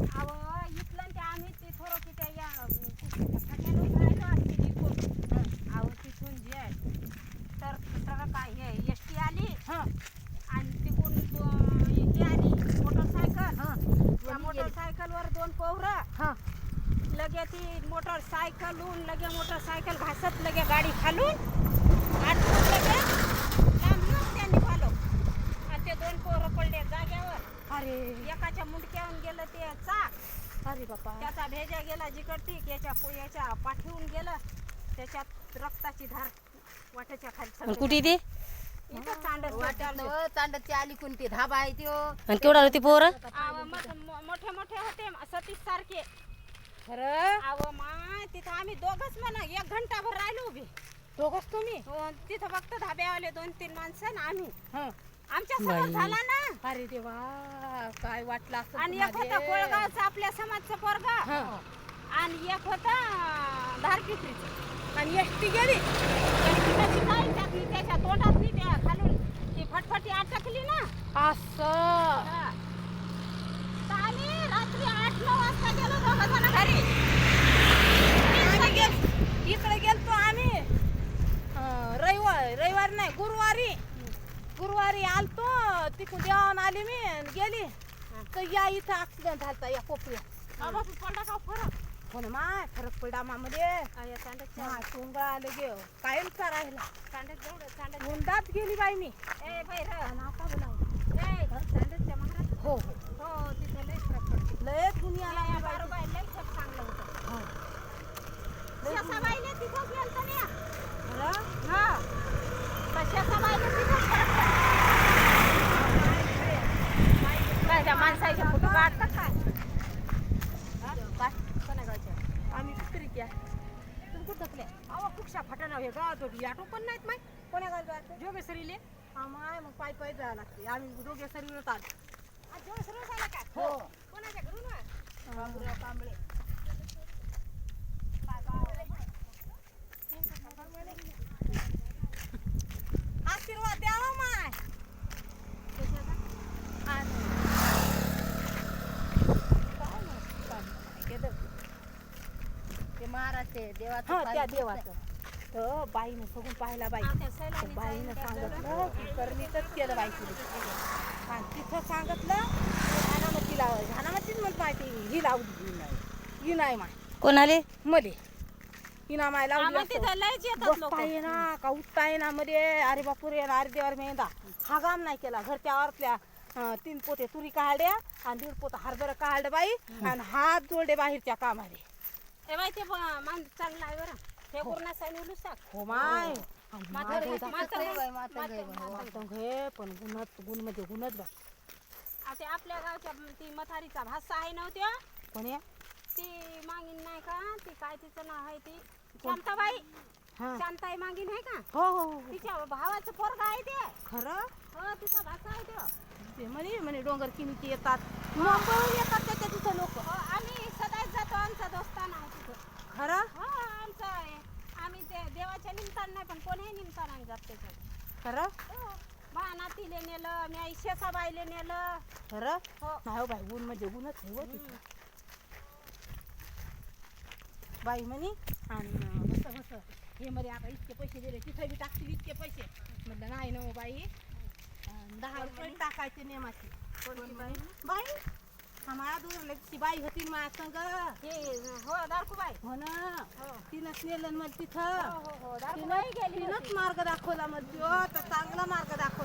अहो इथलं ते आम्ही ते थोडं की त्या या फटाक्यानं राहिलो असते तिथून. अहो तिथून जे तर सगळं काय हे एस टी आली आणि तिकडून हे आली मोटरसायकल. त्या मोटरसायकलवर 2 पोरं लगे ती मोटरसायकलून लगे मोटरसायकल घासत लगे गाडी खालून आटकून लगे लांब येऊन त्यांनी फालो आणि ते 2 पोरं पडले जाग्यावर. अरे एकाच्या मुंडक्याहून गेलं ते चाक. अरे बापा त्याचा भेजा गेला जिकडती याच्या पाठीहून गेलं. त्याच्यात रक्ताची धार वाटेच्या खाली कुठे ते इथं चांडत चांडची आली कोणती धाबा आहे त्यो. आणि केवढा होती पोर मोठे मोठे होते सतीश सारखे. खरं अहो माय तिथं आम्ही दोघच म्हणा 1 घंटाभर राहिलो उभी. दोघच तुम्ही तिथं फक्त धाब्यावाले 2-3 माणसं आणि आम्ही हं. आमच्या समोर झाला ना. अरे देवा काय वाटलं असं आणि एक होता कोळगावचा आपल्या समाजचा पोरगा आणि एक होता धारपित्रीचा. आणि एसटी गेली त्याच्या तोंडात त्या खालून ती फटफटी अटकली ना. असं तर आम्ही रात्री 8-9 वाजता गेलो दोघं जण घरी. इकडे गेलतो आम्ही रविवार नाही गुरुवारी आलतो तिकडून जेवण आली मी आणि गेली तर या इथं ऍक्सिडेंट झालता या कोपऱ्यात. पडला का फरक हो ना माय फरक पडला मामध्ये टोंगा लगे कायमचा राहिला. चांडत मुंडात गेली बाई मी. ए बाई नाका बोलावं. चांडतच्या महाराज हो हो तिथं लय फरक पडते. लय दुनियाला या बारोबाई लय खूप चांगलं होतं. शेसाबाईने तिथंच गेलतं ना. हा तर शेसाबाईने तिथंच फरक काय त्या माणसाचे फोटो काढतात काय कोणा गावच्या आम्ही कुत्रीच्या तुम्ही कुठं थकले अहो कुक्षा फटाना हे गावात होती ऑटो पण नाहीत माहीत. कोण्या गावच्या जोगेश्वरीले माय मग पायी जायला लागते आम्ही दोघे सरीवरच आलो. जोगेश्वरी झाला का हो कोणाच्या घरून बाबूराव कांबळे. आशीर्वाद द्यावा माय. ते महाराजचे देवाचं हा त्या पाणी देवाचं तर बाईनं सगून पाहिला बाई. बाईनं सांगितलं की करणीतच केलं बाई तिने आणि तिथं सांगितलं झानामतीच म्हणत माहिती ही लावली ही नाही माय कोणाले मध्ये हिना माय लावली तिथं लयच येतात लोक. बसता येईना का उठता येईना मध्ये. अरे बापूर येणार अरे देवार मेंदा हा काम नाही केला. घरच्या वारतल्या 3 पोते तुरी काढल्या आणि 1.5 पोत हरभरा काढलं बाई आणि हात जोडले बाहेरच्या कामाले. ए बाई ते माणूस चांगला आहे बरं. हे पूर्ण साईन साक हो माय घे पण गुण मध्ये गुणच बा. ते आपल्या गावच्या ती मथारीचा भाषा आहे नव्हत्या कोणी ती मागीन नाही का ती काय तिचं नाव आहे ती शांताबाई. शांताई मागीन आहे का हो हो हो. तिच्या भावाचं पोरगा आहे ते. खरं हो तिचा भाषा आहे तो. ते म्हणे डोंगर किनीचे येतात मुंबईहून येतात त्याच्या तिथं लोक. हो आम्ही सदाच जातो आमचा दोस्ताना आहे तिथं. खरं हो आमचा आहे. आम्ही ते देवाच्या निमतान नाही पण कोणीही निमतान आम्ही जात त्याच्यात. खरं नातीले नेलं मी शेसाबाईले नेलं. खरं हो नाही हो बाई ऊन म्हणजे ऊनच आहे हो तिथं. बाई म्हणे आणि बस हे मध्ये आता इतके पैसे दिले तिथं बी टाकतील इतके पैसे. म्हटलं नाही ना बाई 10 रुपये टाकायचे नेमाची. कोणती बाई बाई आम्हाला दूर बाई होती माझ्या संग. हे हो दारकूबाई हो ना हो तिनंच नेलं मग तिथं हो दारकूबाई गेली तिनंच मार्ग दाखवला मग तर चांगला मार्ग दाखवला.